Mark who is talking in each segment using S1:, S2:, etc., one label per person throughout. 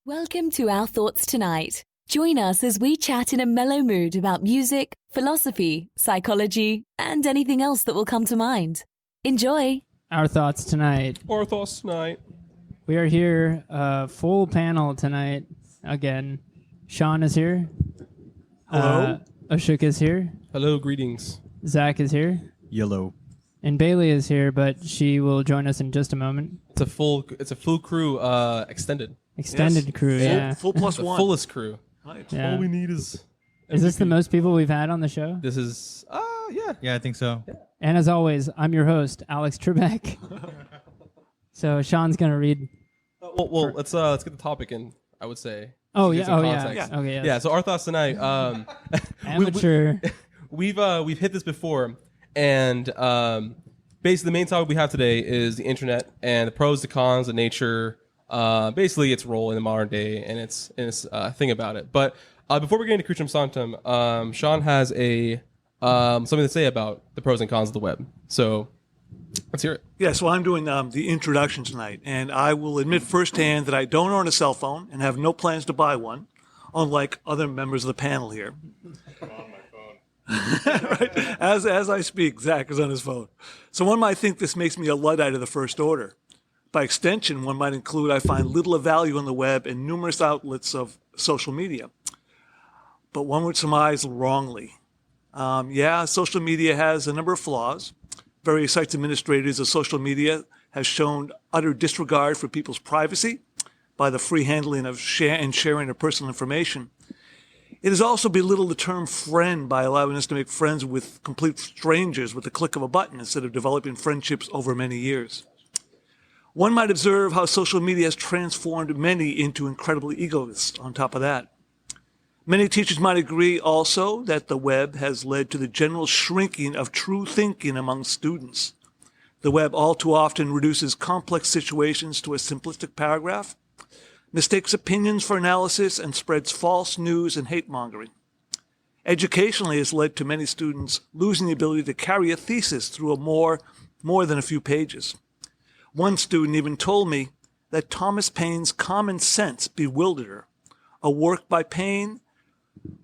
S1: Welcome to Our Thoughts Tonight. Join us as we chat in a mellow mood about music, philosophy, psychology, and anything else that will come to mind. Enjoy!
S2: Our Thoughts Tonight.
S3: Our Thoughts Tonight.
S2: We are here, full panel tonight again. Sean is here.
S3: Hello.
S2: Ashok is here.
S3: Hello, greetings.
S2: Zach is here.
S4: Yellow.
S2: And Bailey is here, but she will join us in just a moment.
S3: It's a full crew, extended.
S2: Extended crew, yeah.
S5: Full plus
S3: The
S5: one.
S3: fullest crew.
S5: Right.
S2: Yeah.
S3: All we need is
S2: Is this the most people we've had on the show?
S3: This is yeah.
S4: Yeah, I think so.
S2: And as always, I'm your host, Alex Trebek. So Sean's gonna read.
S3: Well, let's get the topic in, I would say.
S2: Oh
S3: To
S2: yeah,
S3: get some
S2: oh yeah.
S3: context.
S2: Okay, yes.
S3: Yeah, so our thoughts tonight.
S2: Amateur.
S3: We've hit this before, and basically the main topic we have today is the internet and the pros, the cons, the nature, basically its role in the modern day and its thing about it. But before we get into Crucium Sanctum, Sean has something to say about the pros and cons of the web. So let's hear it.
S5: Yeah, so I'm doing the introduction tonight, and I will admit firsthand that I don't own a cell phone and have no plans to buy one, unlike other members of the panel here. Right? As I speak, Zach is on his phone. So one might think this makes me a Luddite of the first order. By extension, one might include I find little of value on the web and numerous outlets of social media. But one would surmise wrongly. Social media has a number of flaws. Various sites administrators of social media have shown utter disregard for people's privacy by the free handling of sharing of personal information. It has also belittled the term friend by allowing us to make friends with complete strangers with the click of a button instead of developing friendships over many years. One might observe how social media has transformed many into incredible egoists on top of that. Many teachers might agree also that the web has led to the general shrinking of true thinking among students. The web all too often reduces complex situations to a simplistic paragraph, mistakes opinions for analysis, and spreads false news and hate-mongering. Educationally, it has led to many students losing the ability to carry a thesis through more than a few pages. One student even told me that Thomas Paine's Common Sense bewildered her, a work by Paine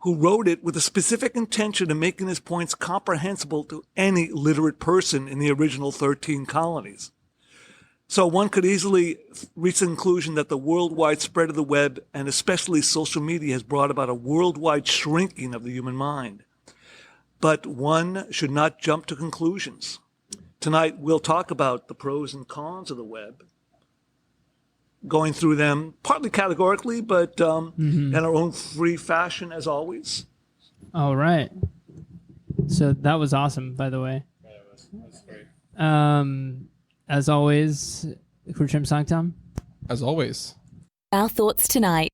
S5: who wrote it with a specific intention of making his points comprehensible to any literate person in the original 13 colonies. So one could easily reach the conclusion that the worldwide spread of the web, and especially social media, has brought about a worldwide shrinking of the human mind. But one should not jump to conclusions. Tonight, we'll talk about the pros and cons of the web, going through them partly categorically, but in our own free fashion, as always.
S2: All right. So that was awesome, by the way.
S4: Yeah, that's great.
S2: As always, Crucium Sanctum.
S3: As always.
S1: Our Thoughts Tonight.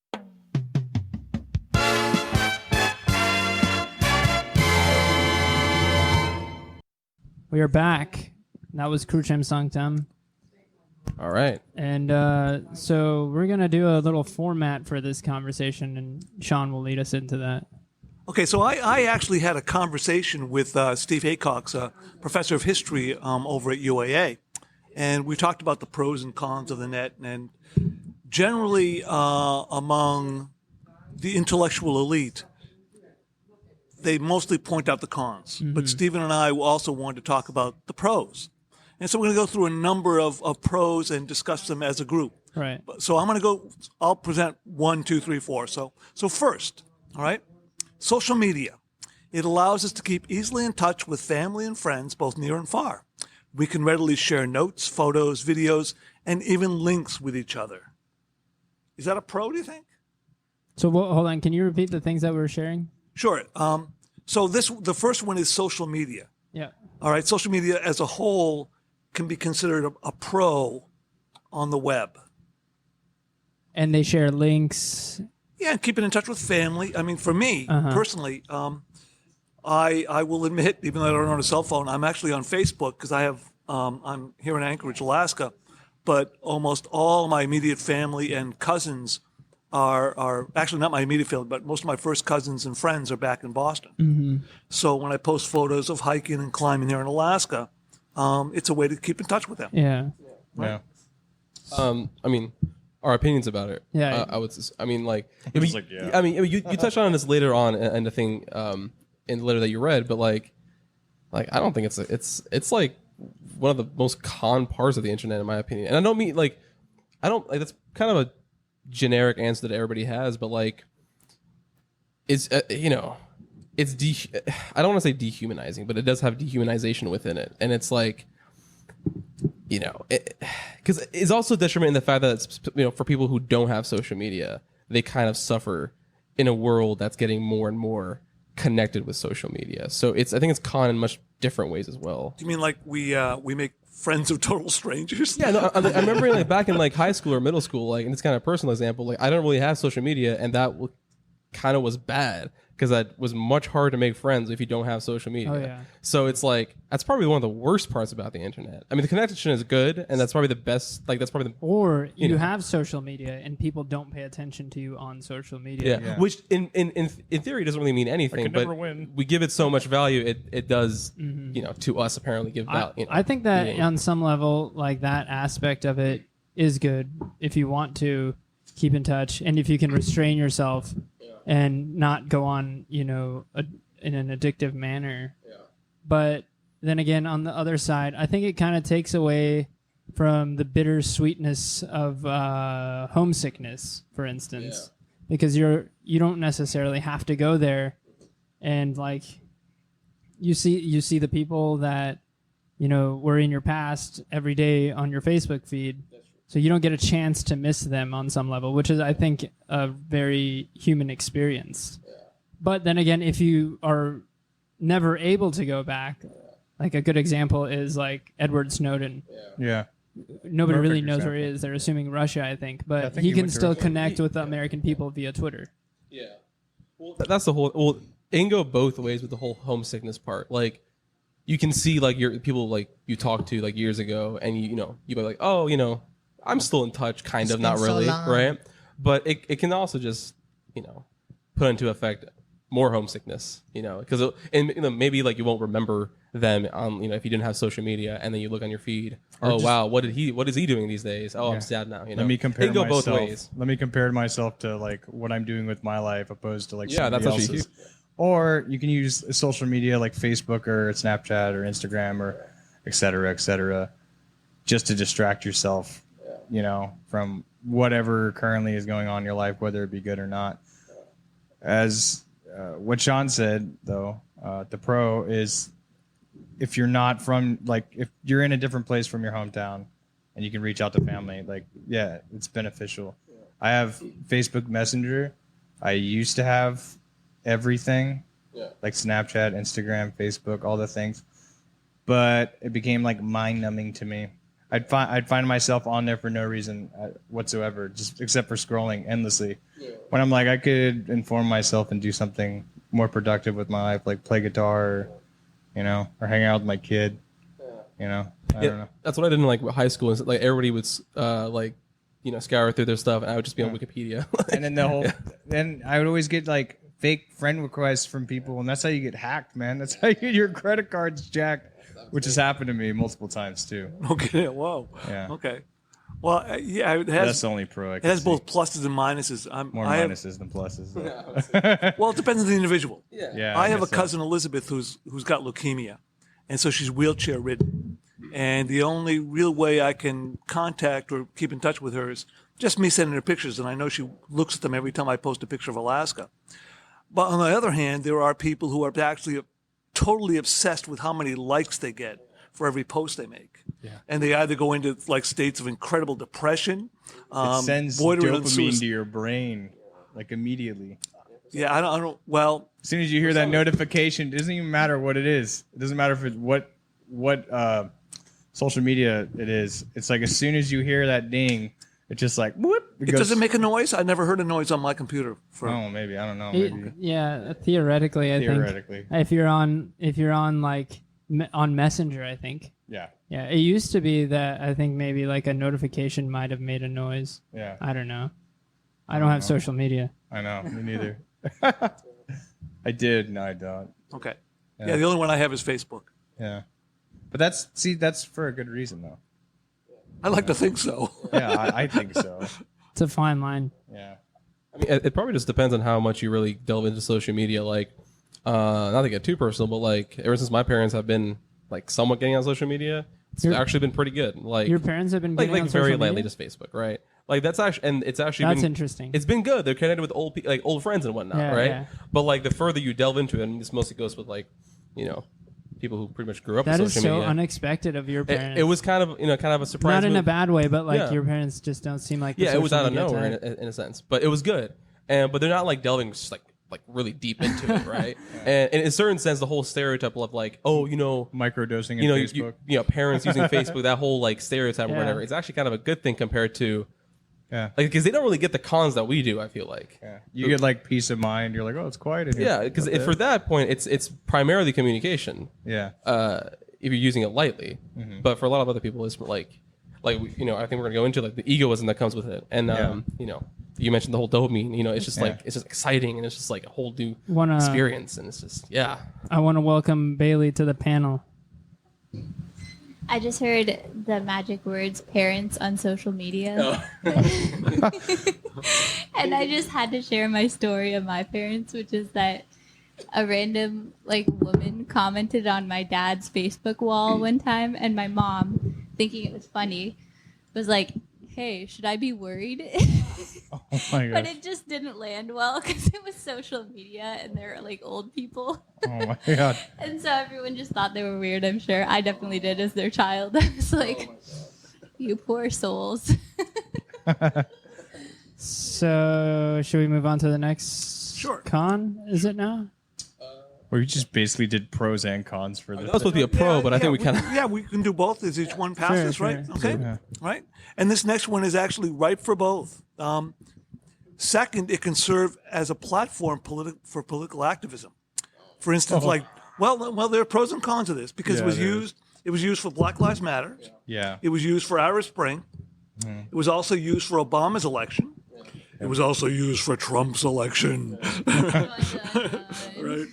S2: We are back. That was Crucium Sanctum.
S3: All right.
S2: And so we're going to do a little format for this conversation, and Sean will lead us into that.
S5: Okay, so I actually had a conversation with Steve Haycox, a professor of history over at UAA, and we talked about the pros and cons of the net, and generally among the intellectual elite, they mostly point out the cons. But Stephen and I also wanted to talk about the pros. And so we're going to go through a number of pros and discuss them as a group.
S2: Right.
S5: So I'll present 1, 2, 3, 4. So first, all right, social media. It allows us to keep easily in touch with family and friends, both near and far. We can readily share notes, photos, videos, and even links with each other. Is that a pro, do you think?
S2: So hold on. Can you repeat the things that we were sharing?
S5: Sure. So the first one is social media.
S2: Yeah.
S5: All right, social media as a whole can be considered a pro on the web.
S2: And they share links.
S5: Yeah, and keeping in touch with family. I mean, for me personally, I will admit, even though I don't own a cell phone, I'm actually on Facebook because I'm here in Anchorage, Alaska, but almost all my immediate family and cousins are actually not my immediate family, but most of my first cousins and friends are back in Boston. So when I post photos of hiking and climbing here in Alaska, it's a way to keep in touch with them.
S2: Yeah.
S4: Yeah.
S3: I mean, our opinions about it.
S2: Yeah.
S3: I would. I mean, like,
S4: It's like, yeah.
S3: I mean, you touched on this later on in the thing, in the letter that you read, but like I don't think it's like one of the most con parts of the internet, in my opinion. And I don't mean like, that's kind of a generic answer that everybody has, but like, it's it's I don't want to say dehumanizing, but it does have dehumanization within it, and it's like, because it's also detriment in the fact that it's, for people who don't have social media, they kind of suffer in a world that's getting more and more connected with social media. So I think it's con in much different ways as well.
S5: Do you mean like we make friends of total strangers?
S3: Yeah, no, I remember like back in like high school or middle school, like, and it's kind of a personal example, like I don't really have social media, and that kind of was bad because that was much harder to make friends if you don't have social media.
S2: Oh, yeah.
S3: So it's like, that's probably one of the worst parts about the internet. I mean, the connection is good, and that's probably the best. Like, that's probably the
S2: Or you
S3: know.
S2: have social media and people don't pay attention to you on social media.
S3: yeah. Which in theory doesn't really mean anything, but
S4: never win.
S3: we give it so much value. It does, to us apparently give value.
S2: I think that on some level, like that aspect of it is good if you want to keep in touch and if you can restrain yourself and not go on, in an addictive manner. Yeah. But then again, on the other side, I think it kind of takes away from the bittersweetness of homesickness, for instance, because you don't necessarily have to go there, and like you see the people that were in your past every day on your Facebook feed. So you don't get a chance to miss them on some level, which is, I think, a very human experience. Yeah. But then again, if you are never able to go back, like a good example is like Edward Snowden.
S4: Yeah.
S2: Nobody
S4: Perfect
S2: really knows
S4: example.
S2: where he is. They're assuming Russia, I think. But
S4: I think
S2: he
S4: he
S2: can
S4: went to
S2: still
S4: Russia.
S2: connect with the American people via Twitter.
S3: Yeah. Well, that's the whole. Well, it can go both ways with the whole homesickness part. Like, you can see like your people like you talked to like years ago, and you be like, oh, I'm still in touch, kind of, not really, right? But it can also just, put into effect more homesickness, because maybe like you won't remember them on, if you didn't have social media, and then you look on your feed, wow, what is he doing these days? Oh, I'm sad now.
S4: Let me compare
S3: it can go
S4: myself.
S3: both ways.
S4: Let me compare myself to like what I'm doing with my life opposed to like
S3: Yeah,
S4: somebody
S3: that's actually
S4: else's. Or you can use social media like Facebook or Snapchat or Instagram or et cetera, just to distract yourself, from whatever currently is going on in your life, whether it be good or not. As what Sean said, though, the pro is if you're not from, like, if you're in a different place from your hometown and you can reach out to family, like, yeah, it's beneficial. I have Facebook Messenger. I used to have everything, like Snapchat, Instagram, Facebook, all the things. But it became like mind-numbing to me. I'd find myself on there for no reason whatsoever, just except for scrolling endlessly. Yeah. When I'm like, I could inform myself and do something more productive with my life, like play guitar, or hang out with my kid. I don't know.
S3: That's what I did in like high school. Is like everybody would scour through their stuff, and I would just be on Wikipedia.
S4: And then then I would always get like fake friend requests from people, and that's how you get hacked, man. That's how you get your credit cards jacked. Which has happened to me multiple times too.
S5: Okay. Whoa.
S4: Yeah.
S5: Okay. Well, it has.
S4: That's the only pro.
S5: It has both pluses and minuses.
S4: More minuses than pluses.
S5: Well, it depends on the individual.
S4: Yeah.
S5: I have a
S4: guess so.
S5: cousin Elizabeth who's got leukemia, and so she's wheelchair ridden. And the only real way I can contact or keep in touch with her is just me sending her pictures, and I know she looks at them every time I post a picture of Alaska. But on the other hand, there are people who are actually totally obsessed with how many likes they get for every post they make. Yeah. And they either go into like states of incredible depression.
S4: It sends dopamine to your brain like immediately.
S5: Yeah, I don't. Well,
S4: as soon as you hear that notification, it doesn't even matter what it is. It doesn't matter if it's what social media it is. It's like as soon as you hear that ding, it's just like whoop.
S5: Does it make a noise? I never heard a noise on my computer.
S4: Maybe I don't know. Maybe.
S2: Theoretically, I think if you're on like on Messenger, I think.
S4: Yeah.
S2: Yeah, it used to be that I think maybe like a notification might have made a noise.
S4: Yeah.
S2: I don't know. I don't have social media.
S4: I know. Me neither. I did. No, I don't.
S5: Okay. Yeah, the only one I have is Facebook.
S4: Yeah. But that's for a good reason though.
S5: I like to think so.
S4: Yeah, I think so.
S2: It's a fine line.
S4: Yeah.
S3: I mean, it probably just depends on how much you really delve into social media. Like, not to get too personal, but like ever since my parents have been like somewhat getting on social media, it's actually been pretty good. Like
S2: Your parents have been
S3: like
S2: getting on
S3: very
S2: social
S3: lightly
S2: media?
S3: just Facebook, right? Like that's actually, and it's actually
S2: That's
S3: been
S2: interesting.
S3: It's been good. They're connected with old friends and whatnot,
S2: Yeah,
S3: right?
S2: yeah.
S3: But like the further you delve into it, and this mostly goes with like, you know, people who pretty much grew up
S2: That
S3: with
S2: is
S3: social
S2: so
S3: media.
S2: unexpected of your parents.
S3: It was kind of a surprise.
S2: not in a
S3: move.
S2: bad way, but like
S3: Yeah.
S2: your parents just don't seem like the
S3: Yeah, it was
S2: social
S3: out of
S2: media
S3: nowhere
S2: type.
S3: in a sense, but it was good. But they're not like delving just like really deep into it, right? And in a certain sense, the whole stereotype of like, oh,
S4: Microdosing in
S3: you know,
S4: Facebook.
S3: parents using Facebook, that whole like stereotype or
S2: Yeah.
S3: whatever, it's actually kind of a good thing compared to
S4: Yeah.
S3: like because they don't really get the cons that we do. I feel like.
S4: Yeah. You get like peace of mind. You're like, oh, it's quiet in here.
S3: Yeah, because
S4: Okay.
S3: for that point, it's primarily communication.
S4: Yeah.
S3: If you're using it lightly, but for a lot of other people, it's like I think we're gonna go into like the egoism that comes with it, and you mentioned the whole dopamine. It's just like it's just exciting, and it's just like a whole new experience, and it's just
S2: I want to welcome Bailey to the panel.
S6: I just heard the magic words parents on social media. And I just had to share my story of my parents, which is that a random like woman commented on my dad's Facebook wall one time, and my mom, thinking it was funny, was like, "Hey, should I be worried?"
S4: Oh my
S6: But
S4: god.
S6: it just didn't land well because it was social media and they're like old people.
S4: Oh my god.
S6: And so everyone just thought they were weird, I'm sure. I definitely did as their child. I was like, you poor souls.
S2: So, should we move on to the next
S5: Sure.
S2: con? Is it now?
S4: Or you just basically did pros and cons for
S3: that was
S4: this.
S3: supposed to be a pro, but I think we kind of
S5: Yeah, we can do both as each one passes,
S2: Sure,
S5: right?
S2: sure.
S5: Okay.
S4: Yeah.
S5: Right? And this next one is actually ripe for both. Second, it can serve as a platform for political activism. For instance, well, there are pros and cons of this because
S4: Yeah, there is.
S5: it was used for Black Lives Matter.
S4: Yeah.
S5: It was used for Arab Spring. It was also used for Obama's election. It was also used for Trump's election. Right?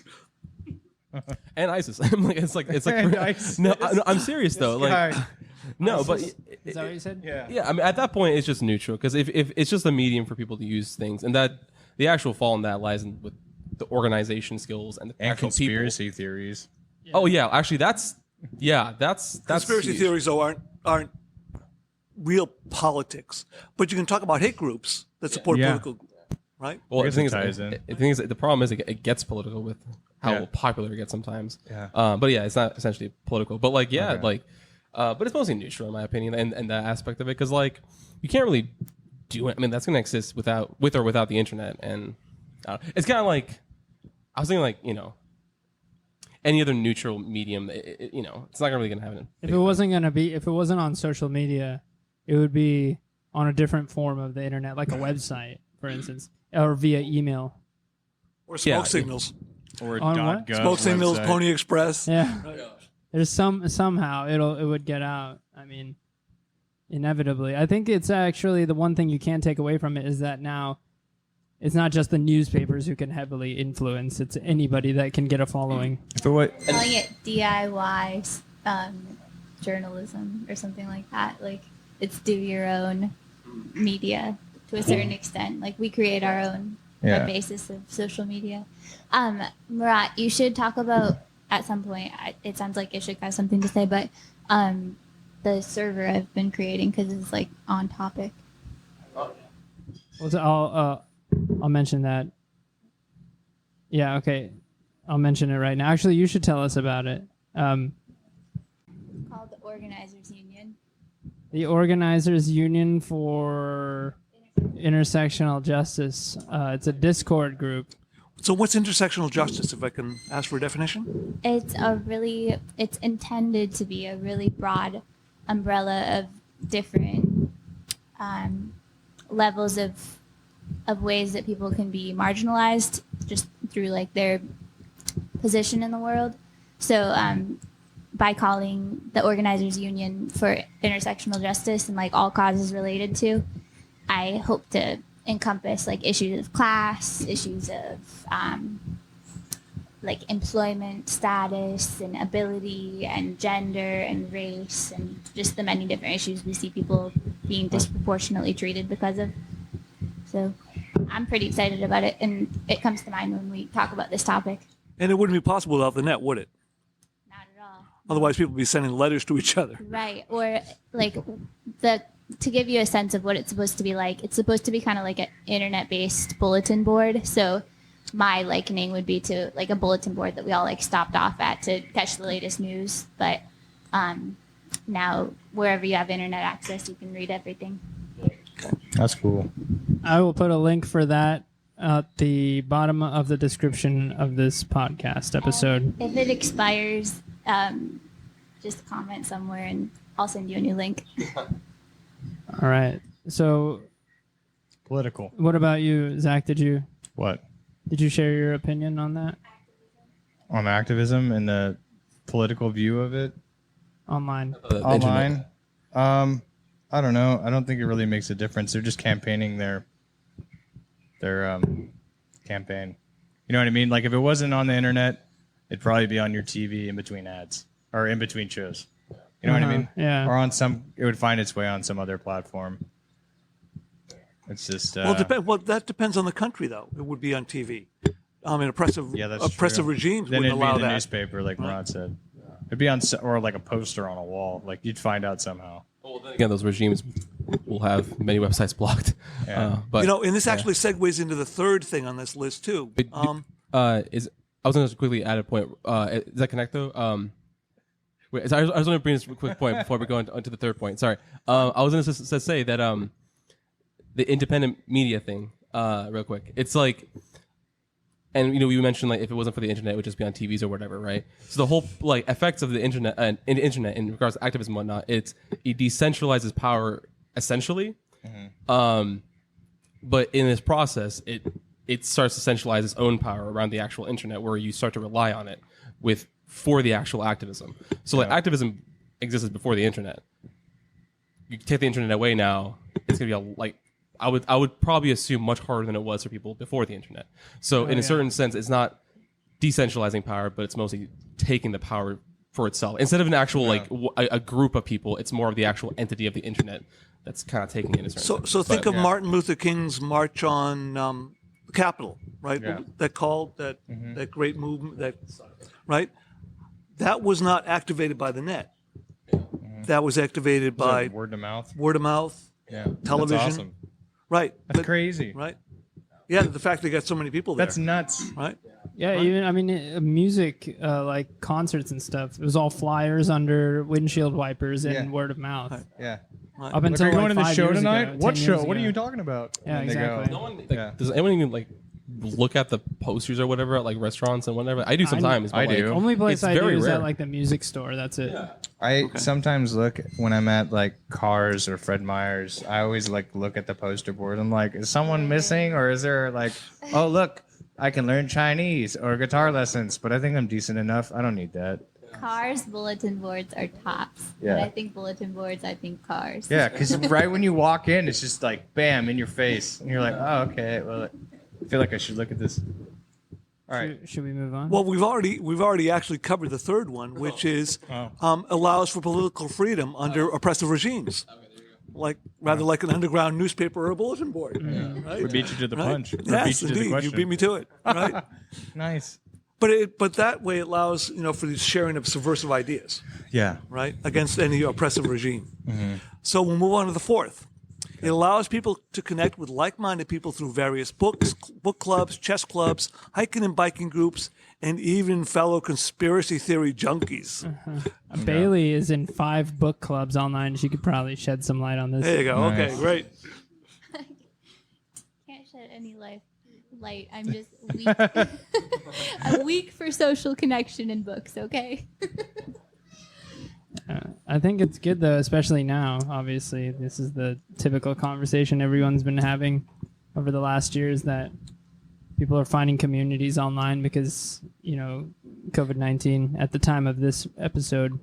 S3: and ISIS. it's like
S4: And ISIS.
S3: no, I'm serious though. Like
S4: Guy.
S3: no, but
S2: Is that what you said?
S4: Yeah.
S3: yeah, I mean at that point it's just neutral because if it's just a medium for people to use things, and that the actual fall in that lies in with the organization skills and the
S4: And
S3: actual
S4: conspiracy theories.
S3: people. Oh yeah, actually that's
S5: Conspiracy
S3: huge.
S5: theories, though, aren't real politics. But you can talk about hate groups that support
S4: Yeah.
S5: political, right?
S3: Well,
S4: I
S3: the
S4: guess
S3: thing
S4: it
S3: is,
S4: ties in.
S3: the thing is, the problem is it gets political with how
S4: Yeah.
S3: popular it gets sometimes.
S4: Yeah.
S3: But yeah, it's not essentially political. But like, yeah,
S4: Okay.
S3: but it's mostly neutral in my opinion, and that aspect of it, because like you can't really do it. I mean, that's going to exist with or without the internet, and it's kind of like I was thinking, like any other neutral medium, it's not really going to have an.
S2: If it wasn't on social media, it would be on a different form of the internet, like a website, for instance, or via email.
S5: Or smoke
S3: Yeah.
S5: signals.
S4: Or a
S2: On
S4: dot
S2: what?
S4: gov
S5: Smoke signals,
S4: website.
S5: Pony Express.
S2: Yeah. There's somehow it would get out. I mean, inevitably. I think it's actually the one thing you can take away from it is that now it's not just the newspapers who can heavily influence. It's anybody that can get a following.
S4: If it was,
S6: Calling it DIY journalism or something like that. Like, it's do your own media to a certain extent. Like, we create our own
S4: Yeah.
S6: basis of social media. Murat, you should talk about at some point. It sounds like Ishik has something to say, but the server I've been creating because it's like on topic.
S2: I'll mention that. Yeah, okay. I'll mention it right now. Actually, you should tell us about it.
S6: Called the Organizers Union.
S2: The Organizers Union for Intersectional Justice. It's a Discord group.
S5: So what's intersectional justice, if I can ask for a definition?
S6: It's intended to be a really broad umbrella of different levels of ways that people can be marginalized just through like their position in the world. So by calling the Organizers Union for Intersectional Justice and like all causes related to, I hope to encompass like issues of class, issues of like employment status and ability and gender and race and just the many different issues we see people being disproportionately treated because of. So I'm pretty excited about it, and it comes to mind when we talk about this topic.
S5: And it wouldn't be possible without the net, would it?
S6: Not at all.
S5: Otherwise, people would be sending letters to each other.
S6: Right. Or like to give you a sense of what it's supposed to be like, it's supposed to be kind of like an internet-based bulletin board. So my likening would be to like a bulletin board that we all like stopped off at to catch the latest news. But now wherever you have internet access, you can read everything.
S4: That's cool.
S2: I will put a link for that at the bottom of the description of this podcast episode.
S6: If it expires, just comment somewhere and I'll send you a new link.
S2: All right. So
S4: Political.
S2: what about you, Zach? Did you share your opinion on that
S4: On activism and the political view of it
S2: online?
S4: online. I don't know. I don't think it really makes a difference. They're just campaigning their campaign. You know what I mean? Like if it wasn't on the internet, it'd probably be on your TV in between ads or in between shows. You know what I mean?
S2: Yeah.
S4: Or on it would find its way on some other platform. It's just.
S5: Well, that depends on the country, though. It would be on TV. Oppressive
S4: true.
S5: regimes
S4: Then
S5: wouldn't
S4: it'd be
S5: allow
S4: in the
S5: that.
S4: newspaper, like Murad said. It'd be on or like a poster on a wall. Like you'd find out somehow.
S3: Well, then again, those regimes will have many websites blocked.
S4: Yeah.
S3: But
S5: And this actually segues into the third thing on this list too.
S3: I was going to quickly add a point. Does that connect though? Wait, I was going to bring this quick point before we go into the third point. Sorry. I was going to say that the independent media thing, real quick. It's like, and we mentioned like if it wasn't for the internet, it would just be on TVs or whatever, right? So the whole like effects of the internet and internet in regards to activism and whatnot, it decentralizes power essentially. But in this process, it starts to centralize its own power around the actual internet, where you start to rely on it for the actual activism. So like activism existed before the internet. You take the internet away now, it's gonna be I would probably assume much harder than it was for people before the internet. So in a certain sense, it's not decentralizing power, but it's mostly taking the power for itself. Instead of an actual a group of people, it's more of the actual entity of the internet that's kind of taking it in a certain sense.
S5: So think of Martin Luther King's march on the Capitol, right?
S4: Yeah.
S5: That great movement, right? That was not activated by the net. That was activated by
S4: word of mouth.
S5: word of mouth,
S4: Yeah.
S5: television.
S4: That's awesome.
S5: Right.
S4: That's crazy.
S5: Right. Yeah, the fact they got so many people there.
S4: That's nuts.
S5: right.
S2: Yeah, even music, like concerts and stuff, it was all flyers under windshield wipers and
S4: Yeah.
S2: word of mouth.
S4: Yeah.
S2: Up until
S4: We're going
S2: like
S4: to the
S2: 5
S4: show
S2: years
S4: tonight?
S2: ago,
S4: What
S2: 10
S4: show?
S2: years
S4: What are
S2: ago.
S4: you talking about?
S2: Yeah,
S4: And they go,
S2: exactly.
S3: No one,
S4: Yeah.
S3: Does anyone even look at the posters or whatever at restaurants and whatever? I do sometimes.
S4: I
S3: but,
S4: do.
S2: Only place
S3: It's
S2: I do
S3: very
S2: is
S3: rare.
S2: at like the music store. That's it.
S4: I sometimes look when I'm at like Cars or Fred Meyer's. I always look at the poster board. I'm like, is someone missing, or is there oh look, I can learn Chinese or guitar lessons, but I think I'm decent enough. I don't need that.
S6: Cars bulletin boards are tops.
S4: Yeah.
S6: When I think bulletin boards, I think cars.
S4: Yeah, because right when you walk in, it's just like bam in your face, and you're like, oh okay. Well, I feel like I should look at this. All right.
S2: Should we move on?
S5: Well, we've already actually covered the third one, which is allows for political freedom under oppressive regimes, like an underground newspaper or a bulletin board. Right?
S4: We beat you to the
S5: Right?
S4: punch. We
S5: Yes,
S4: beat you to the
S5: indeed. You
S4: question.
S5: beat me to it. Right.
S4: Nice.
S5: But that way it allows for the sharing of subversive ideas,
S4: Yeah.
S5: right, against any oppressive regime. So we'll move on to the fourth. It allows people to connect with like-minded people through various books, book clubs, chess clubs, hiking and biking groups, and even fellow conspiracy theory junkies.
S2: Bailey is in 5 book clubs online. She could probably shed some light on this.
S5: There you go.
S4: Nice.
S5: Okay, great.
S6: Can't shed any light. I'm just weak. I'm weak for social connection in books. Okay.
S2: I think it's good though, especially now. Obviously, this is the typical conversation everyone's been having over the last years, that people are finding communities online because COVID-19 at the time of this episode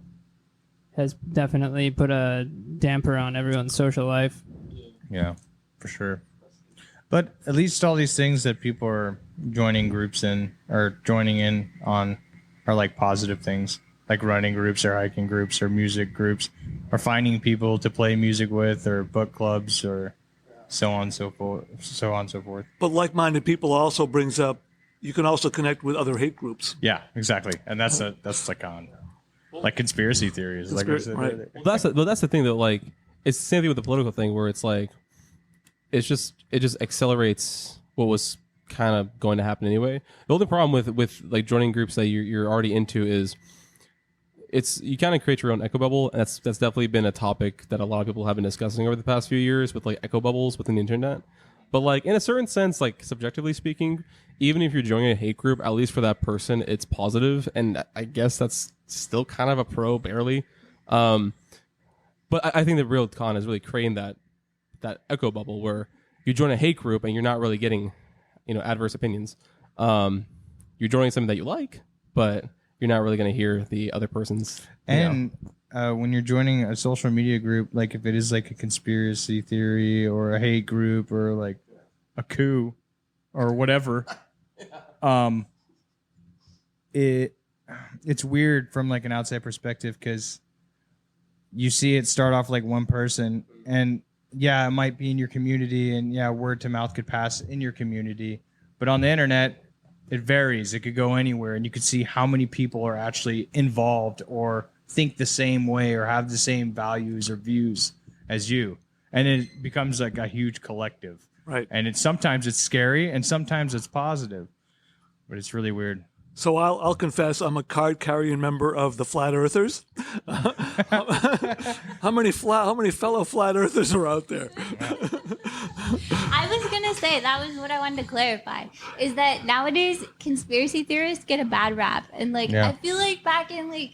S2: has definitely put a damper on everyone's social life.
S4: Yeah, for sure. But at least all these things that people are joining groups in or joining in on are like positive things, like running groups or hiking groups or music groups or finding people to play music with or book clubs or so on and so forth, so on and so forth.
S5: But like-minded people also brings up, you can also connect with other hate groups.
S4: Yeah, exactly, and that's like on like conspiracy theories. Like I said,
S5: Right.
S3: Well, that's the thing though. Like, it's the same thing with the political thing, where it's like, it just accelerates what was kind of going to happen anyway. The only problem with like joining groups that you're already into is you kind of create your own echo bubble. And that's definitely been a topic that a lot of people have been discussing over the past few years with like echo bubbles within the internet. But like in a certain sense, like subjectively speaking, even if you're joining a hate group, at least for that person, it's positive, and I guess that's still kind of a pro, barely. But I think the real con is really creating that echo bubble where you join a hate group and you're not really getting, adverse opinions. You're joining something that you like, but you're not really going to hear the other person's.
S4: And when you're joining a social media group, like if it is like a conspiracy theory or a hate group or like a coup or whatever, it's weird from like an outside perspective because you see it start off like one person, and yeah, it might be in your community, and yeah, word to mouth could pass in your community, but on the internet, it varies. It could go anywhere, and you could see how many people are actually involved or think the same way or have the same values or views as you. And it becomes like a huge collective.
S5: Right.
S4: And sometimes it's scary and sometimes it's positive. But it's really weird.
S5: So I'll confess, I'm a card-carrying member of the Flat Earthers. How many fellow Flat Earthers are out there?
S6: I was going to say, that was what I wanted to clarify, is that nowadays conspiracy theorists get a bad rap. And I feel like back in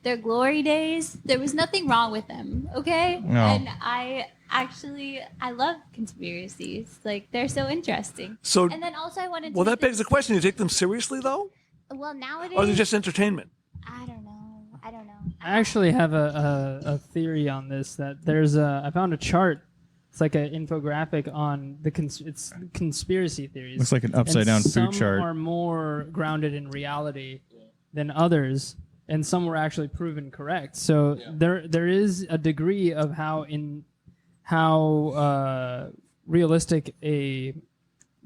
S6: their glory days, there was nothing wrong with them, okay?
S4: No.
S6: And I love conspiracies. They're so interesting.
S5: So,
S6: and then also I wanted to...
S5: Well, that begs the question, you take them seriously, though?
S6: Well, nowadays...
S5: Or are they just entertainment?
S6: I don't know.
S2: I actually have a theory on this, that there's I found a chart. It's like an infographic on it's conspiracy theories.
S4: Looks like an upside down food chart.
S2: Some are more grounded in reality than others, and some were actually proven correct. So there is a degree of how realistic a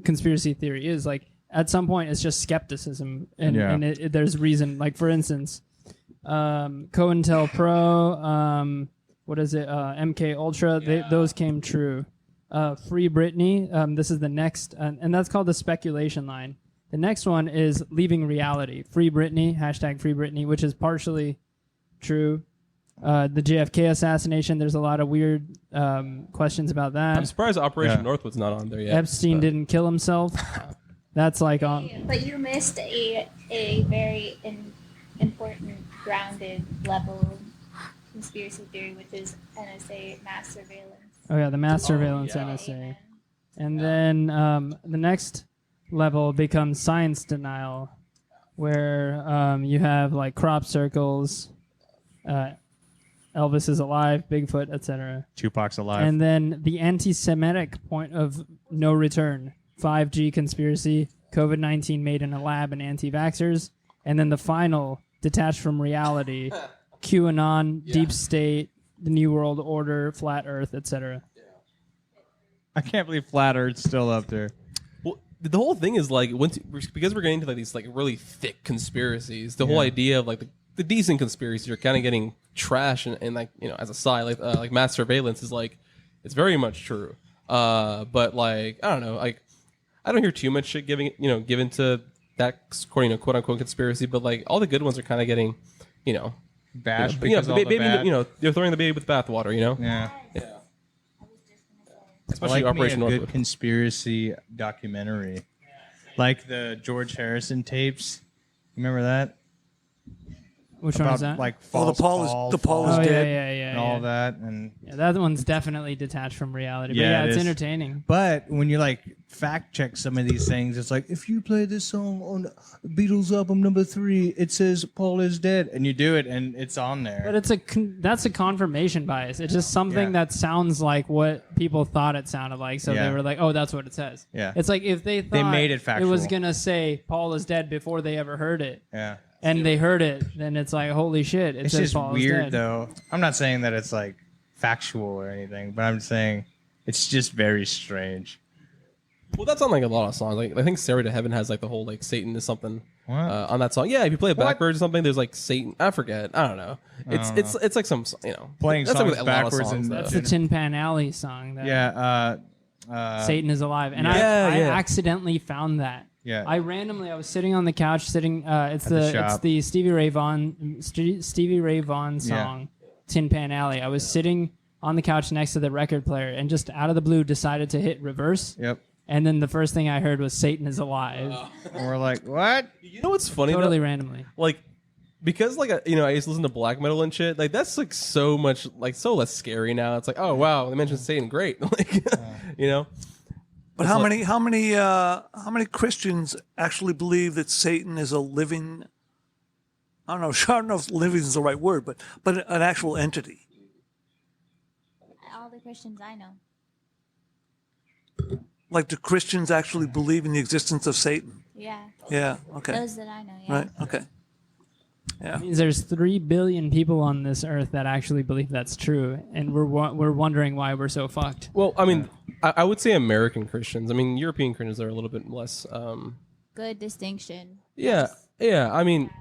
S2: conspiracy theory is. Like at some point, it's just skepticism, and there's reason. Like for instance, COINTELPRO, what is it? MK Ultra. Those came true. Free Britney. This is the next, and that's called the speculation line. The next one is leaving reality. Free Britney. #Free Britney, which is partially true. The JFK assassination. There's a lot of weird questions about that.
S3: I'm surprised Operation Northwood's not on there yet.
S2: Epstein didn't kill himself. That's on.
S6: But you missed a very important grounded level conspiracy theory, which is NSA mass surveillance.
S2: Oh yeah, the mass surveillance NSA. And then the next level becomes science denial, where you have crop circles, Elvis is alive, Bigfoot, etc.
S4: Tupac's alive.
S2: And then the anti-Semitic point of no return, 5G conspiracy, COVID-19 made in a lab, and anti-vaxxers. And then the final, detached from reality, QAnon, deep state, the New World Order, flat Earth, etc.
S4: I can't believe flat Earth's still up there.
S3: Well, the whole thing is because we're getting into these really thick conspiracies. The whole idea of the decent conspiracies are kind of getting trash, and as a side, like mass surveillance is it's very much true. But I don't know, I don't hear too much shit given to that quote unquote conspiracy. But all the good ones are kind of getting
S4: Bashed
S3: because
S4: all the
S3: baby,
S4: bad.
S3: they're throwing the baby with the bathwater.
S4: Yeah.
S3: Especially Operation
S4: a good
S3: Northwood.
S4: conspiracy documentary, like the George Harrison tapes. Remember that?
S2: Which one is that?
S4: False
S5: the Paul is dead.
S2: Yeah,
S4: and all that, and
S2: that one's definitely detached from reality. But
S4: Yeah, it
S2: it's
S4: is.
S2: entertaining.
S4: But when you fact check some of these things, it's if you play this song on Beatles album number 3, it says Paul is dead, and you do it, and it's on there.
S2: But that's a confirmation bias. It's just something that sounds like what people thought it sounded like, so they were like, "Oh, that's what it says."
S4: Yeah.
S2: It's like if they thought
S4: made it factual.
S2: it was gonna say Paul is dead before they ever heard it,
S4: Yeah.
S2: and they heard it, then it's like, "Holy shit!" It
S4: It's
S2: says
S4: just
S2: Paul is
S4: weird,
S2: dead.
S4: though. I'm not saying that it's factual or anything, but I'm just saying It's just very strange.
S3: Well, that's on like a lot of songs. Like I think "Stairway to Heaven" has like the whole like Satan is something
S4: What?
S3: on that song. Yeah, if you play it backwards or something, there's like Satan. I forget. I don't know. It's like some
S4: Playing
S3: that's
S4: songs
S3: like with a lot of
S4: backwards
S3: songs,
S4: and-
S3: though.
S2: That's the Tin Pan Alley song. That
S4: Yeah.
S2: Satan is alive, and
S3: Yeah,
S2: I
S3: yeah.
S2: accidentally found that.
S4: Yeah.
S2: I was sitting on the couch, it's
S4: the
S2: it's
S4: shop.
S2: the Stevie Ray Vaughan song, Tin Pan Alley. I was sitting on the couch next to the record player, and just out of the blue decided to hit reverse.
S4: Yep.
S2: And then the first thing I heard was "Satan is alive,"
S4: And we're like, what?
S3: You know what's funny?
S2: totally
S3: though?
S2: randomly.
S3: Like because like I used to listen to black metal and shit. Like that's like so much like so less scary now. It's like, oh wow, they mentioned Satan, great. Like
S5: But how many Christians actually believe that Satan is a living? I don't know if living is the right word, but an actual entity.
S6: All the Christians I know.
S5: Like, do Christians actually believe in the existence of Satan?
S6: Yeah.
S5: Yeah. Okay.
S6: Those that I know. Yeah.
S5: Right. Okay. Yeah.
S2: Means there's 3 billion people on this earth that actually believe that's true, and we're wondering why we're so fucked.
S3: well, I mean, I would say American Christians. I mean, European Christians are a little bit less.
S6: Good distinction.
S3: Yeah. I mean,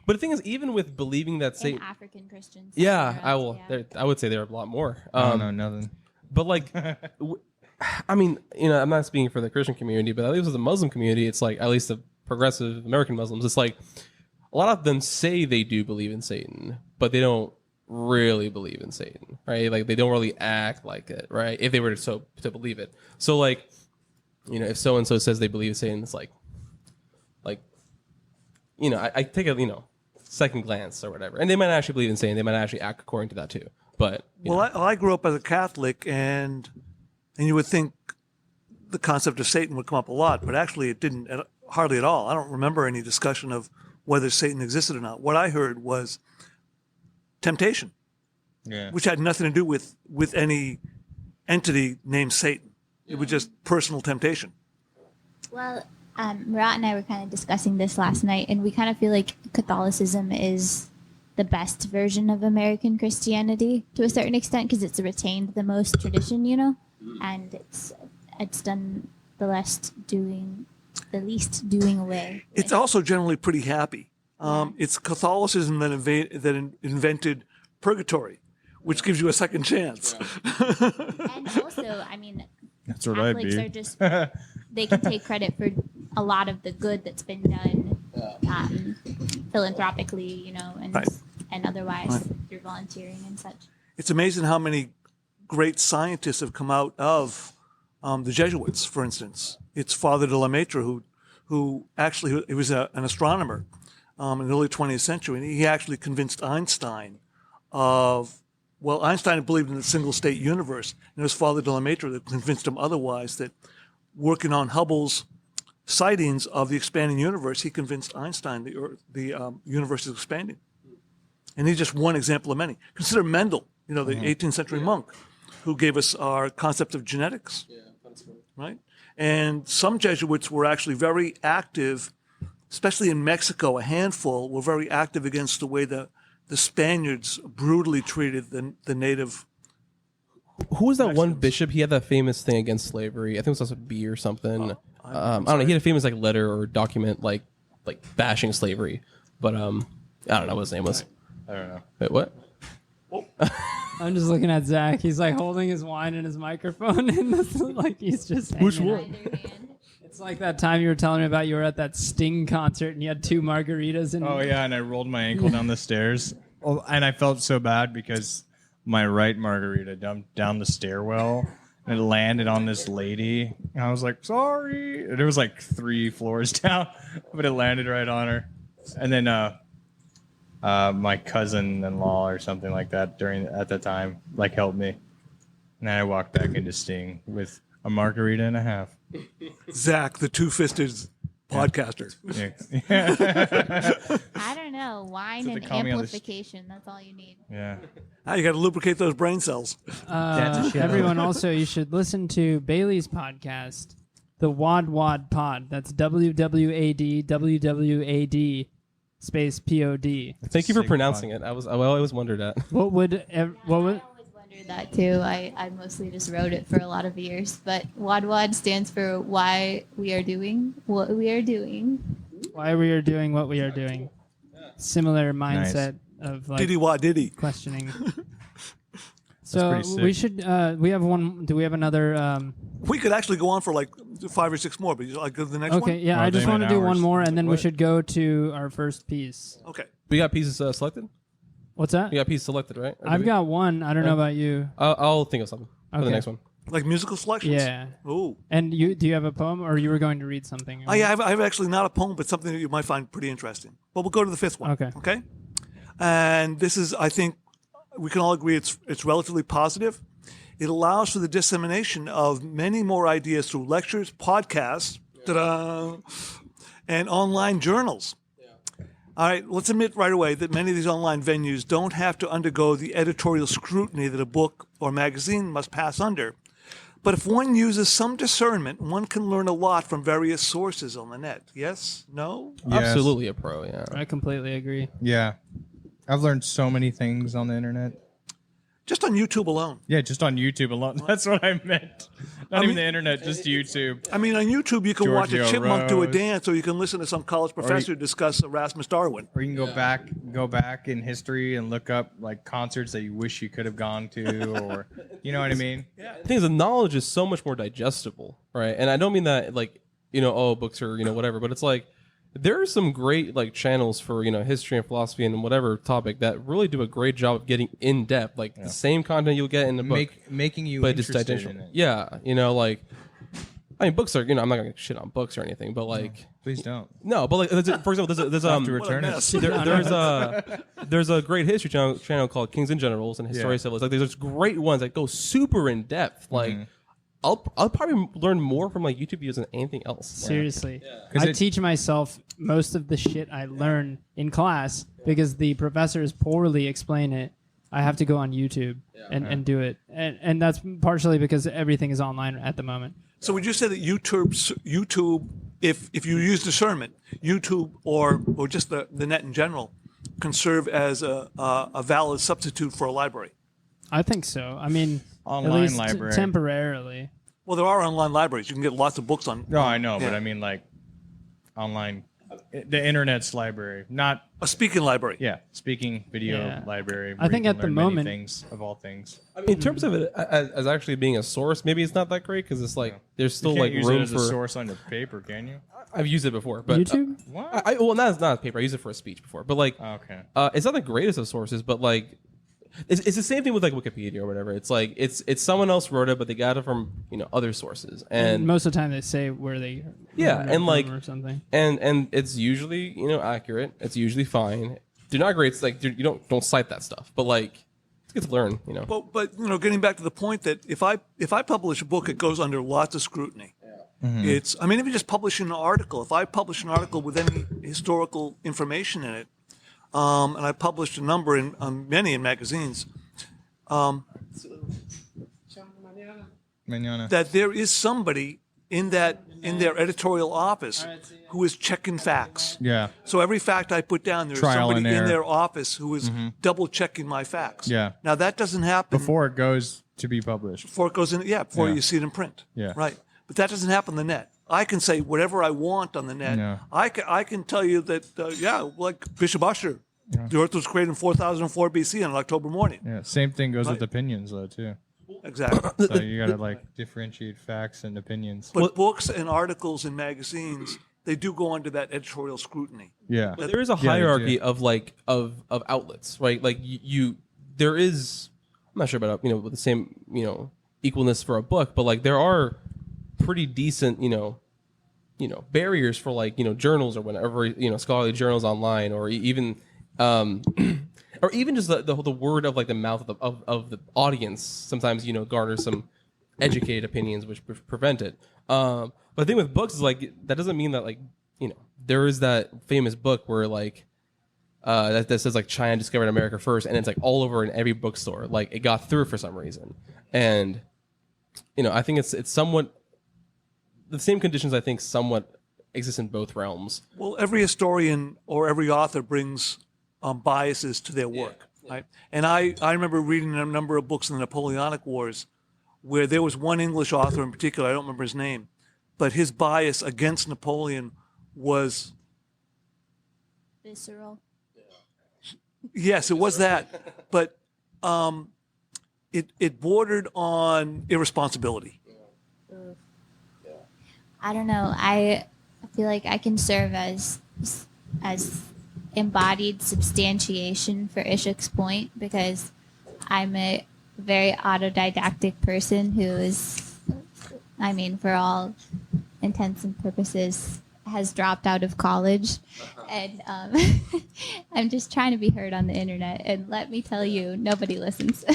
S3: but the thing is, even with believing that
S6: And
S3: Satan,
S6: African Christians.
S3: yeah, I will.
S6: Yeah.
S3: I would say there are a lot more.
S4: I don't know nothing.
S3: But like, I mean, I'm not speaking for the Christian community, but at least with the Muslim community, it's like at least the progressive American Muslims. It's like a lot of them say they do believe in Satan, but they don't really believe in Satan, right? Like they don't really act like it, right? If they were to believe it. So like, if so and so says they believe in Satan, it's like, I take a second glance or whatever, and they might actually believe in Satan. They might actually act according to that too. But
S5: I grew up as a Catholic, and you would think the concept of Satan would come up a lot, but actually it didn't hardly at all. I don't remember any discussion of whether Satan existed or not. What I heard was temptation,
S4: Yeah.
S5: which had nothing to do with any entity named Satan. It was just personal temptation.
S6: Well, Murat and I were kind of discussing this last night, and we kind of feel like Catholicism is the best version of American Christianity to a certain extent because it's retained the most tradition, and it's done the least doing away.
S5: It's also generally pretty happy. It's Catholicism that invented purgatory, which gives you a second chance.
S6: And also, I mean,
S4: That's what I'd
S6: Catholics
S4: be.
S6: are just, they can take credit for a lot of the good that's been done philanthropically,
S5: Right.
S6: and otherwise through volunteering and such.
S5: It's amazing how many great scientists have come out of the Jesuits, for instance. It's Father de la Maitre who actually he was an astronomer in the early 20th century, and he actually convinced Einstein Einstein believed in a single-state universe, and it was Father de la Maitre that convinced him otherwise, that working on Hubble's sightings of the expanding universe, he convinced Einstein the universe is expanding. And he's just one example of many. Consider Mendel, the 18th century monk, who gave us our concept of genetics. Yeah, that's cool. Right? And some Jesuits were actually very active, especially in Mexico, a handful were very active against the way the Spaniards brutally treated the native.
S3: who was that one bishop? He had that famous thing against slavery. I think it was also B or something. I don't know. He had a famous letter or document like bashing slavery, but I don't know what his name was.
S4: I don't know.
S3: Wait, what?
S2: I'm just looking at Zach. He's holding his wine and his microphone, and he's just
S3: Which
S2: hanging
S3: one?
S2: out.
S6: Either hand.
S2: It's like that time you were telling me about. You were at that Sting concert and you had 2 margaritas and
S4: Oh yeah, and I rolled my ankle down the stairs. Oh, and I felt so bad because my right margarita dumped down the stairwell and it landed on this lady. And I was like, sorry. And it was 3 floors down, but it landed right on her. And then my cousin-in-law or something like that at the time helped me. And then I walked back into Sting with a margarita and a half.
S5: Zach, the two-fisted podcaster.
S4: Yeah.
S6: I don't know. Wine
S4: So
S6: and
S4: they call me on the
S6: amplification. That's all you need.
S4: Yeah.
S5: You got to lubricate those brain cells.
S2: everyone also, you should listen to Bailey's podcast, the Wad Wad Pod. That's WWAD space POD.
S3: Thank you for
S4: Sick
S3: pronouncing
S4: fun.
S3: it. I always wondered that.
S2: What would
S6: I always wondered wondered that too. I mostly just wrote it for a lot of years, but WAD stands for why we are doing what we are doing.
S2: Why we are doing what we are doing. Similar mindset of like
S5: Diddy wah diddy.
S2: questioning. So
S4: pretty sick.
S2: we should. We have one. Do we have another?
S5: We could actually go on for like 5 or 6 more, but you like go to the next one?
S2: Okay, yeah.
S4: Well,
S2: I just
S4: they
S2: want to
S4: went
S2: do one
S4: hours.
S2: more, and then we
S4: What?
S2: should go to our first piece.
S5: Okay.
S3: We got pieces selected.
S2: What's that?
S3: We got pieces selected, right? Or do
S2: I've
S3: we-
S2: got one. I don't know about you.
S3: I'll think of something for the
S2: Okay.
S3: next one.
S5: Like musical selections?
S2: Yeah.
S5: Ooh.
S2: And you? Do you have a poem, or you were going to read something?
S5: I have actually not a poem, but something that you might find pretty interesting. But we'll go to the 5th one.
S2: Okay.
S5: Okay. And this is, I think, we can all agree it's relatively positive. It allows for the dissemination of many more ideas through lectures, podcasts, ta-da, and online journals. All right, let's admit right away that many of these online venues don't have to undergo the editorial scrutiny that a book or magazine must pass under. But if one uses some discernment, one can learn a lot from various sources on the net. Yes? No?
S4: Yes.
S3: Absolutely a pro. Yeah.
S2: I completely agree.
S4: Yeah. I've learned so many things on the internet.
S5: Just on YouTube alone.
S4: Yeah, just on YouTube alone. That's what I meant. Not even the internet, just YouTube.
S5: I mean, on YouTube, you can watch a
S4: Giorgio
S5: chipmunk do a
S4: Rose.
S5: dance, or you can listen to some college professor discuss Erasmus Darwin.
S4: Or you can go back in history and look up like concerts that you wish you could have gone to, or you know what I mean?
S3: The thing is, the knowledge is so much more digestible, right? And I don't mean that like books are whatever, but it's like there are some great like channels for history and philosophy and whatever topic that really do a great job of getting in depth, like the same content you'll get in the book,
S4: Making you
S3: but just
S4: interested
S3: digestible.
S4: in it.
S3: Yeah, like I mean, books are I'm not gonna shit on books or anything, but like
S4: Please don't.
S3: no, but like for example, there's
S4: Have to
S5: What a
S4: return
S5: mess.
S4: it.
S3: there's a great history channel called Kings and Generals and Historia Civilis. Like there's great ones that go super in depth. Like I'll probably learn more from like YouTube videos than anything else.
S2: Seriously.
S4: 'Cause
S2: I
S4: it-
S2: teach myself most of the shit I learn in class because the professors poorly explain it. I have to go on YouTube and do it. And that's partially because everything is online at the moment.
S5: So would you say that YouTube, if you use discernment, YouTube or just the net in general, can serve as a valid substitute for a library?
S2: I think so. I mean,
S4: Online
S2: at least
S4: library.
S2: temporarily.
S5: Well, there are online libraries. You can get lots of books on.
S4: No, I know, but
S5: Yeah.
S4: I mean like online, the internet's library, not
S5: A speaking library.
S4: speaking video
S2: Yeah.
S4: library.
S2: I
S4: where
S2: think
S4: you
S2: at
S4: can
S2: the
S4: learn many
S2: moment-
S4: things of all things.
S3: I mean, in terms of it as actually being a source, maybe it's not that great because it's like there's still
S4: You can't
S3: like
S4: use
S3: room
S4: it as
S3: for.
S4: a source on your paper, can you?
S3: I've used it before, but
S2: YouTube?
S4: What?
S3: well, not as paper. I used it for a speech before, but like
S4: Okay.
S3: it's not the greatest of sources, but like it's the same thing with like Wikipedia or whatever. It's like it's someone else wrote it, but they got it from other sources,
S2: And
S3: and
S2: most of the time they say where they
S3: Yeah,
S2: learned it
S3: and,
S2: from
S3: like-
S2: or something.
S3: and it's usually accurate. It's usually fine. They're not great. It's like you don't cite that stuff, but like it's good to learn.
S5: But getting back to the point that if I publish a book, it goes under lots of scrutiny. It's I mean, if you just publish an article, if I publish an article with any historical information in it, and I published a number in many in magazines,
S4: Mañana.
S5: that there is somebody in their editorial office who is checking facts.
S4: Yeah.
S5: So every fact I put down, there's
S4: Trial
S5: somebody
S4: and
S5: in
S4: error.
S5: their office who is double checking my facts.
S4: Yeah.
S5: Now that doesn't happen
S4: Before it goes to be published.
S5: before it goes in. Yeah, before
S4: Yeah.
S5: you see it in print.
S4: Yeah.
S5: Right. But that doesn't happen on the net. I can say whatever I want on the net.
S4: Yeah.
S5: I can tell you that like Bishop Usher, the Earth was created in 4004 BC on an October morning.
S4: Yeah. Same thing goes with
S5: Right.
S4: opinions though too.
S5: Exactly.
S4: So you gotta like differentiate facts and opinions.
S5: But books and articles and magazines, they do go under that editorial scrutiny.
S4: Yeah.
S3: But there is a
S4: Yeah, they
S3: hierarchy
S4: do.
S3: of like of outlets, right? Like there is. I'm not sure about with the same equalness for a book, but like there are pretty decent barriers for like journals or whatever scholarly journals online or even or even just the word of like the mouth of the audience sometimes garners some educated opinions which prevent it. But the thing with books is like that doesn't mean that like there is that famous book where like that says like China discovered America first, and it's like all over in every bookstore. Like it got through for some reason, and I think it's somewhat the same conditions. I think somewhat exist in both realms.
S5: Well, every historian or every author brings biases to their work. Right? And I remember reading a number of books in the Napoleonic Wars where there was one English author in particular, I don't remember his name, but his bias against Napoleon was,
S6: Visceral.
S5: yes, it was that, but it bordered on irresponsibility.
S6: I don't know. I feel like I can serve as embodied substantiation for Ishuk's point because I'm a very autodidactic person who is, I mean, for all intents and purposes, has dropped out of college. And I'm just trying to be heard on the internet. And let me tell you, nobody listens.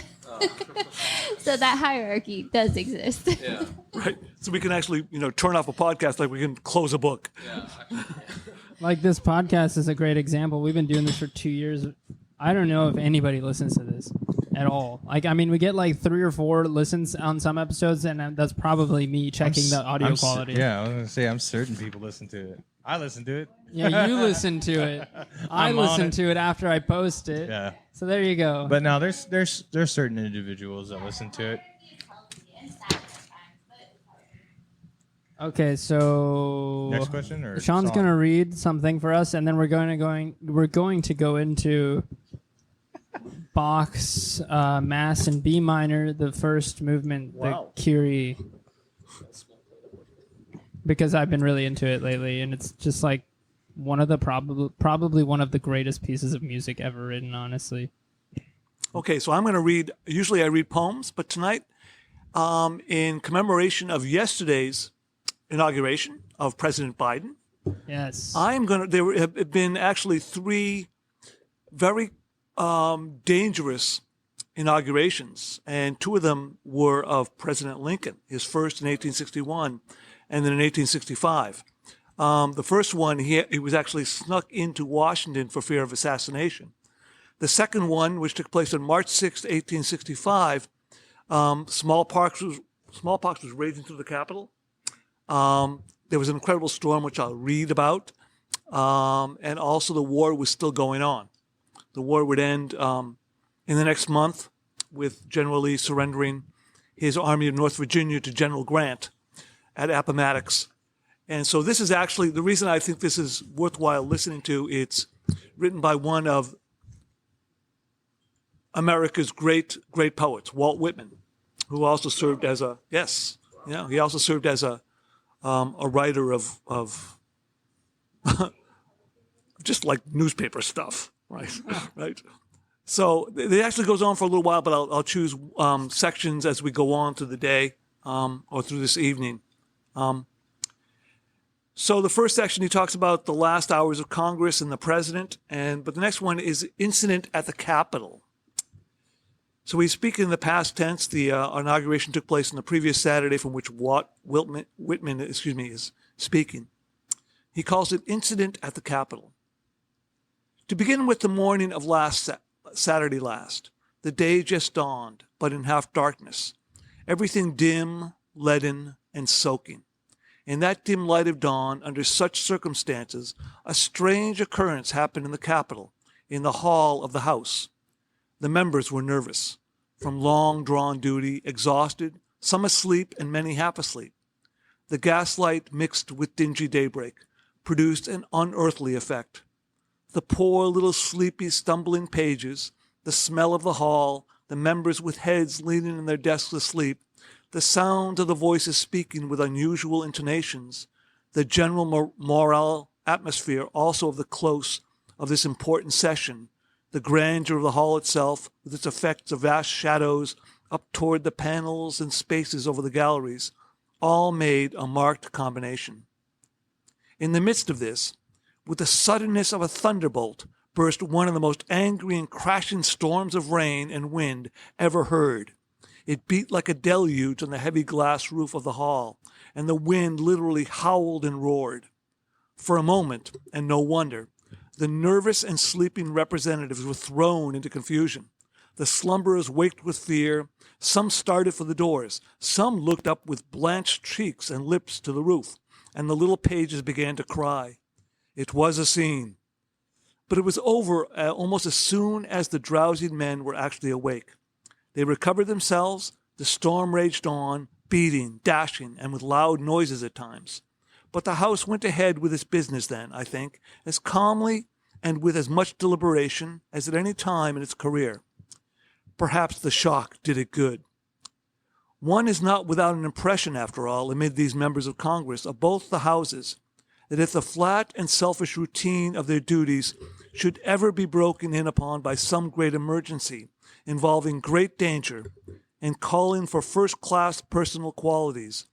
S6: So that hierarchy does exist.
S3: Yeah.
S5: Right. So we can actually, turn off a podcast like we can close a book.
S3: Yeah.
S2: Like this podcast is a great example. We've been doing this for 2 years. I don't know if anybody listens to this at all. Like, I mean, we get like 3 or 4 listens on some episodes, and that's probably me checking the audio quality.
S4: Yeah, I was going to say, I'm certain people listen to it. I listen to it.
S2: Yeah, you listen to it. I listen to it after I post it.
S4: Yeah.
S2: So there you go.
S4: But no, there's certain individuals that listen to it.
S2: Okay, so
S4: Next question, or
S2: Sean's
S4: song?
S2: gonna read something for us, and then we're going to go into Bach's Mass in B minor, the first movement,
S4: Wow.
S2: the Kyrie. Because I've been really into it lately, and it's just like one of the probably one of the greatest pieces of music ever written, honestly.
S5: Okay, so I'm going to read, usually I read poems, but tonight, in commemoration of yesterday's inauguration of President Biden,
S2: Yes.
S5: there have been actually 3 very dangerous inaugurations, and 2 of them were of President Lincoln, his first in 1861 and then in 1865. The first one, he was actually snuck into Washington for fear of assassination. The second one, which took place on March 6, 1865, smallpox was raging through the Capitol. There was an incredible storm, which I'll read about, and also the war was still going on. The war would end in the next month with General Lee surrendering his army of North Virginia to General Grant at Appomattox. And so this is actually, the reason I think this is worthwhile listening to, it's written by one of America's great poets, Walt Whitman, who also served as he also served as a writer of just like newspaper stuff, right? Right. So it actually goes on for a little while, but I'll choose sections as we go on through the day or through this evening. So the first section, he talks about the last hours of Congress and the president, but the next one is incident at the Capitol. So we speak in the past tense. The inauguration took place on the previous Saturday, from which Whitman is speaking. He calls it incident at the Capitol. To begin with the morning of Saturday last, the day just dawned, but in half darkness, everything dim, leaden, and soaking. In that dim light of dawn, under such circumstances, a strange occurrence happened in the Capitol, in the hall of the House. The members were nervous, from long-drawn duty, exhausted, some asleep and many half asleep. The gaslight, mixed with dingy daybreak, produced an unearthly effect. The poor little sleepy, stumbling pages, the smell of the hall, the members with heads leaning in their desks asleep, the sound of the voices speaking with unusual intonations, the general moral atmosphere also of the close of this important session, the grandeur of the hall itself, with its effects of vast shadows up toward the panels and spaces over the galleries, all made a marked combination. In the midst of this, with the suddenness of a thunderbolt, burst one of the most angry and crashing storms of rain and wind ever heard. It beat like a deluge on the heavy glass roof of the hall, and the wind literally howled and roared. For a moment, and no wonder, the nervous and sleeping representatives were thrown into confusion. The slumberers waked with fear. Some started for the doors. Some looked up with blanched cheeks and lips to the roof, and the little pages began to cry. It was a scene. But it was over almost as soon as the drowsy men were actually awake. They recovered themselves. The storm raged on, beating, dashing, and with loud noises at times. But the house went ahead with its business then, I think, as calmly and with as much deliberation as at any time in its career. Perhaps the shock did it good. One is not without an impression, after all, amid these members of Congress, of both the houses, that if the flat and selfish routine of their duties should ever be broken in upon by some great emergency involving great danger and calling for first-class personal qualities,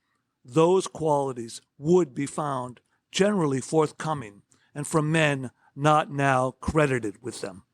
S5: those qualities would be found generally forthcoming and from men not now credited with them.